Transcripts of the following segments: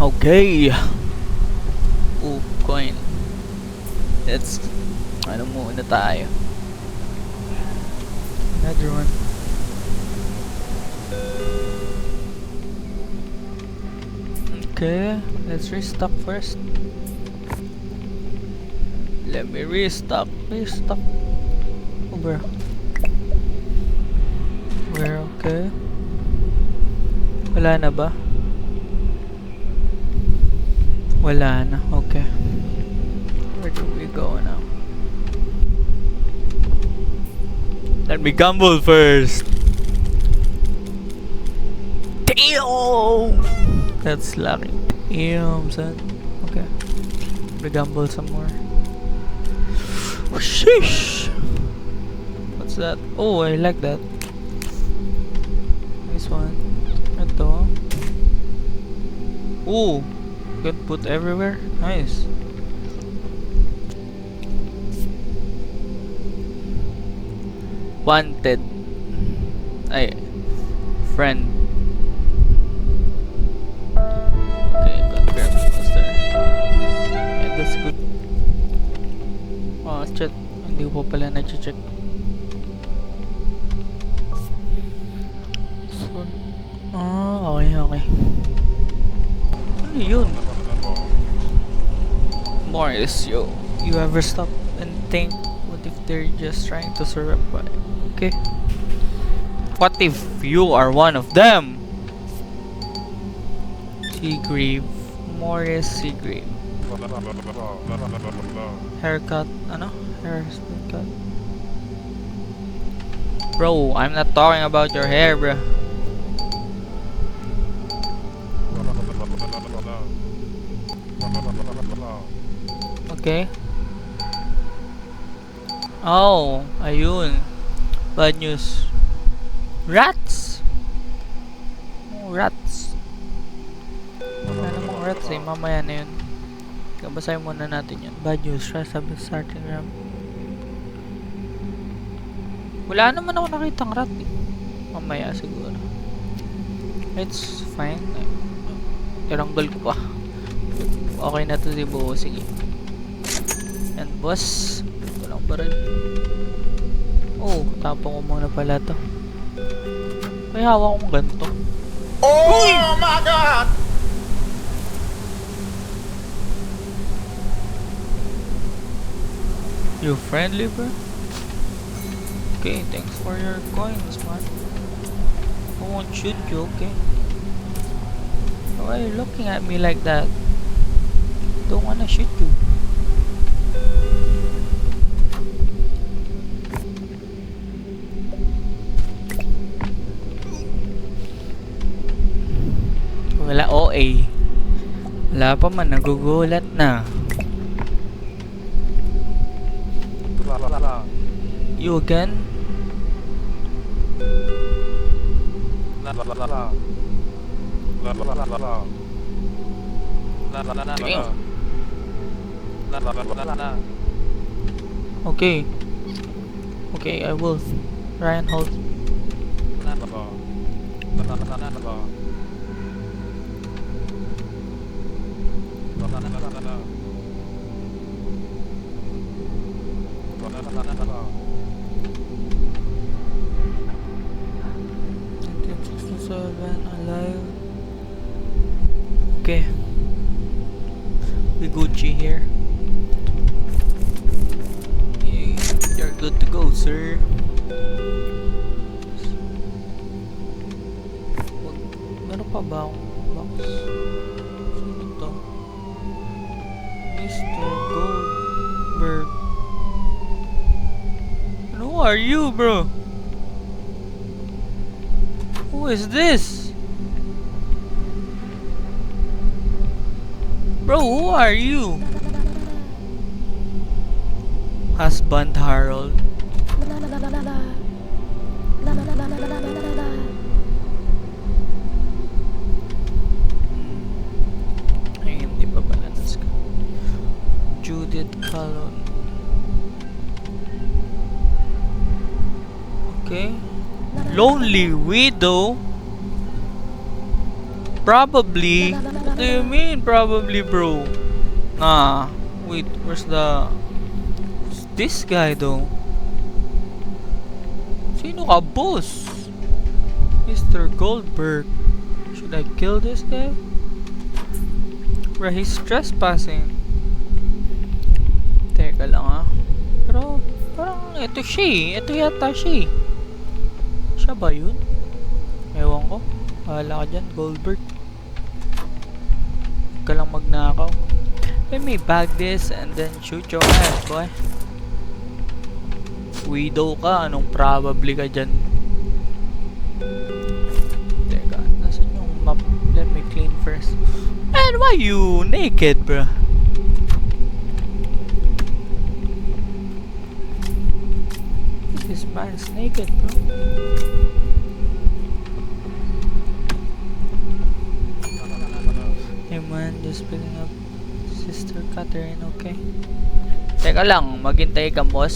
Okay. Coin. Let's ano muna tayo. Another one. Okay, let's restock first. Let me restock. Over. Where? Okay. Wala na ba? Wala na. Okay. Where do we go now? Let me gamble first. Damn! That's lucky. Damn, son. Okay. We gamble some more. Sheesh! What's that? Oh, I like that. Nice one. Ito. Oh! You can put everywhere. Nice. Wanted. Ay. Friend. Okay, confirm master. Yeah, that's good. Oh, chat. Hindi ko pa pala na-check. So, okay. Ano yun? Morris, you ever stop and think, what if they're just trying to survive? Okay. What if you are one of them? Seagrave. Morris Seagrave. Haircut. Ano? Haircut. Bro, I'm not talking about your hair, bro. Okay. Oh, ayun. Bad news. Rats! Oh, rats. Wala namang rats eh. Mamaya na yun. Basahin muna natin yun. Bad news. Sabi sa starting ram. Wala naman ako nakitang rat eh. Mamaya siguro. It's fine. Iranggal ko pa. Okay na to si Bo. Sige. And boss. Ito lang pa rin. Oh, tapong ko muna pala to. May hawak akong ganito. Oh my god! You friendly, bro? Okay, thanks for your coins, man. I won't shoot you, okay? Why are you looking at me like that? Don't wanna shoot you. Wala OA. Wala pa man, nagugulat na. You again? Okay. Okay, I will. Ryan, hold. Alive. Okay. We Gucci here. You're good to go, sir. Meron pa ba akong box? Sino to? Mr. Goldberg. Who are you, bro? Who is this? Bro, who are you? Husband Harold. Ay, hindi pa pala. Judith Callon. Okay. Lonely Widow. Probably? What do you mean, probably, bro? Nah. Wait, where's this guy, though? Sino ka, boss? Mr. Goldberg. Should I kill this guy? Bro, he's trespassing. Teka lang ah. Pero, parang ito siya eh. Ito yata siya eh. Siya ba yun? Ewan ko. Bahala ka dyan, Goldberg. Huwag ka lang magnakaw. Let me bag this and then shoot your ass, boy. Widow ka. Anong probably ka dyan? Teka, nasan yung map? Let me clean first. Man, why you naked, bro? This man's naked, bro. Hey man, just picking up Sister Catherine, okay? Teka lang, maghintay ka, boss.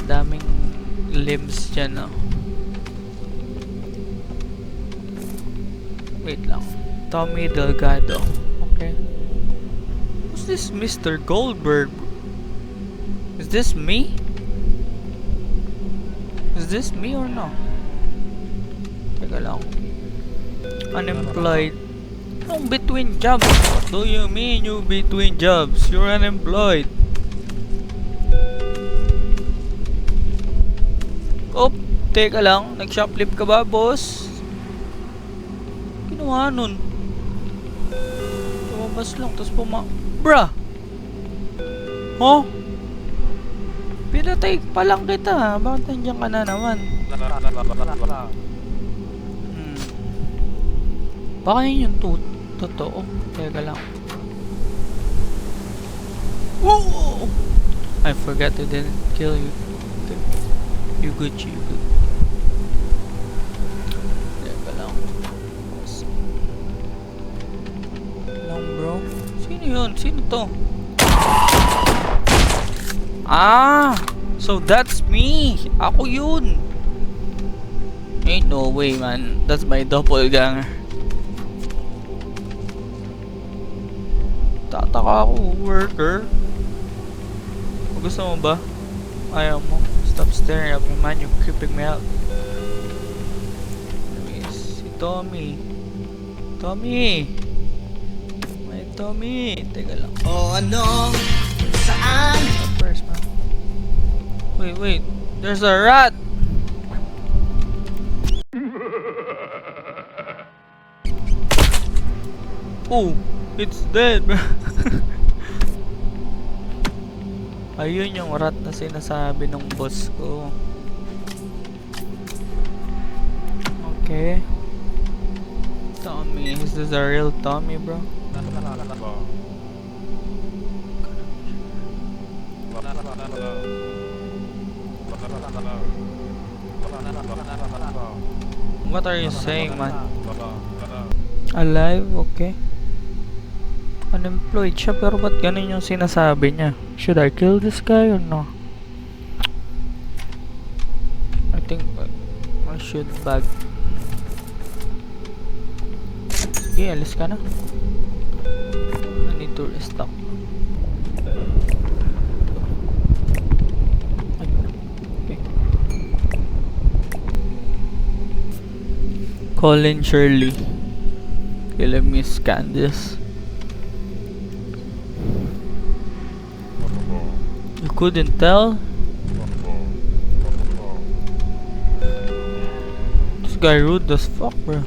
Daming limbs dyan, no? Wait lang. Tommy Delgado. Okay. Who's this Mr. Goldberg? Is this me? Is this me or no? Teka lang. Unemployed. Anong between jobs? What do you mean you between jobs? You're unemployed. Oh, teka lang. Nag-shoplift ka ba, boss? Ginawa nun. Tumabas lang, tapos Bruh! Oh? Pinatay pa lang kita. Bakit nandiyan ka na naman? Baka yun yung totoo. Teka lang. Whoa! I forgot to didn't kill you. Okay. You good, you good. Teka lang. Lang bro. Sino yun? Sino to? Ah! So that's me! Ako yun! Ain't no way, man. That's my doppelganger. Tataka ako, worker. Gusto mo ba? Ayaw mo. Stop staring at me, man. You're creeping me out. Anyways, si Tommy. Tommy! May Tommy! Teka lang. Oh, ano? Saan? First, man. Wait. There's a rat! Oh! It's dead, bro. Ayun yung rat na sinasabi ng boss ko. Okay. Tommy. Is this a real Tommy, bro? What are you saying, man? Alive? Okay. Unemployed siya, pero ba't ganun yung sinasabi niya? Should I kill this guy or no? I think I should bag. Okay, alis ka na. I need to restock. Okay. Colin Shirley. Okay, let me scan this. You couldn't tell? This guy rude as fuck, bro.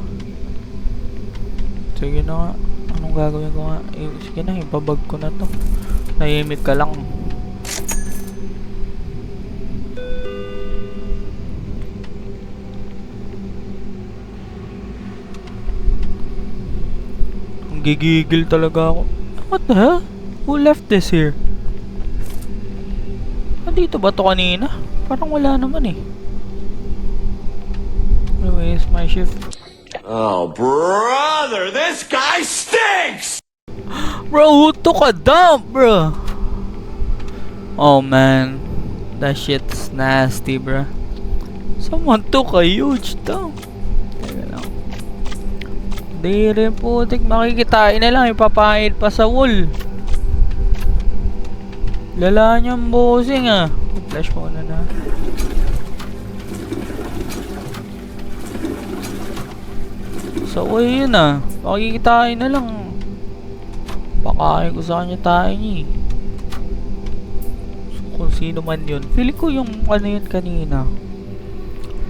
Sige na nga. Anong gagawin ko nga? Sige na, ipabag ko na to. Nahimik ka lang. Ang gigigil talaga ako. What the hell? Who left this here? Dito ba to kanina? Parang wala naman eh. Anyways, my shift. Oh, brother, this guy stinks! Bro, who took a dump, bro? Oh man, that shit's nasty, bro. Someone took a huge dump. Teka lang. Di rin putik, makikitain na lang, ipapahid pa sa wall. Lala niyang bossing ah. Flash muna na. So, yun ah. Makikitain na lang. Pakain ko sa kanya tayo niya eh. So, kung sino man yun. Feeling ko yung ano yun kanina.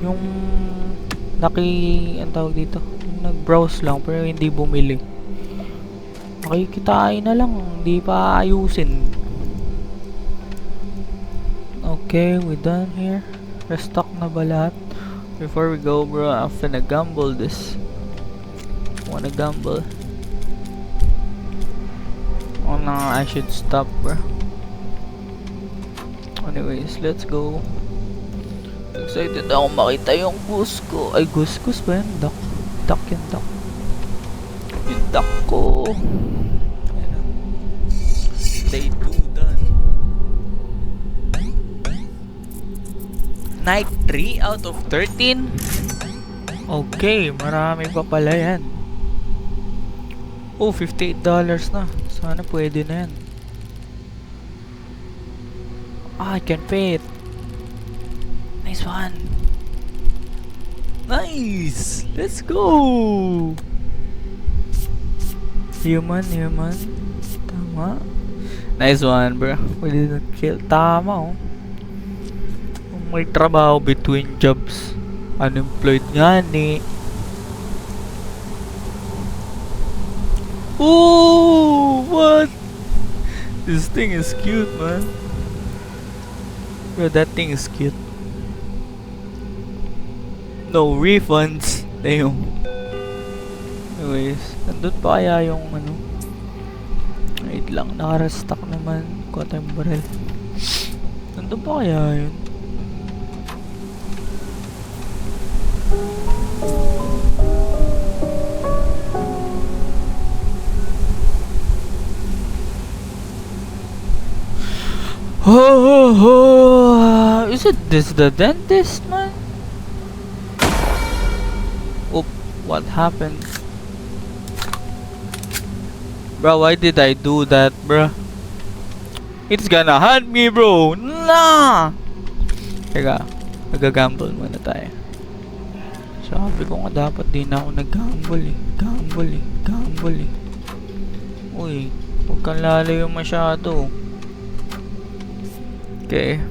Yung ang tawag dito. Yung nag-browse lang pero hindi bumili. Makikitain na lang. Hindi pa ayusin. Okay, we done here. Restock na ba lahat? Before we go bro, I'm finna gamble this. Wanna gamble? Oh no, I should stop bro. Anyways, let's go. Excited ako makita yung Gusco. Ay, Guscus ba yan? Duck. Duck yung duck. Yung duck ko. Ayan na. Day 2 done. Night 3 out of 13? Okay, marami pa pala yan. Oh, $58 na. Sana pwede na yan. Ah, I can pay it. Nice one. Nice! Let's go! Human. Tama. Nice one, bro. We didn't kill. Tama, oh. May trabaho between jobs. Unemployed nga ni. Ooh, what? This thing is cute, man. Bro, that thing is cute. No refunds. Damn. Anyways, nandun pa kaya yung ano? Wait lang, naka-restock naman. Kuha tayong barrel. Nandun pa kaya yun? Is it this the dentist, man? Oh, what happened? Bro, why did I do that, bro? It's gonna hunt me, bro. Nah! Teka, nag-gamble muna tayo. Sabi ko nga dapat din ako nag-gamble eh. Gamble eh. Uy, huwag kang lalayo masyado. Okay.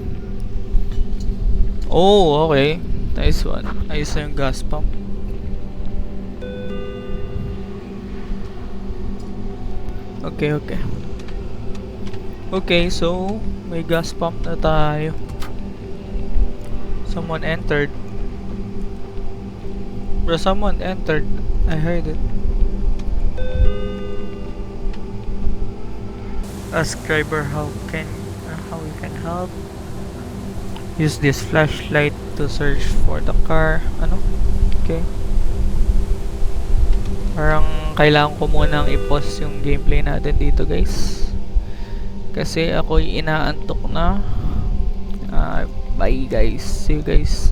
Oh, okay. Nice one. Ayos na yung gas pump. Okay. Okay, so may gas pump na tayo. Someone entered. Bro, someone entered. I heard it. Ask driver how we can help. Use this flashlight to search for the car. Ano? Okay. Parang kailangan ko munang i-pause yung gameplay natin dito, guys. Kasi ako'y inaantok na. Bye guys. See you guys.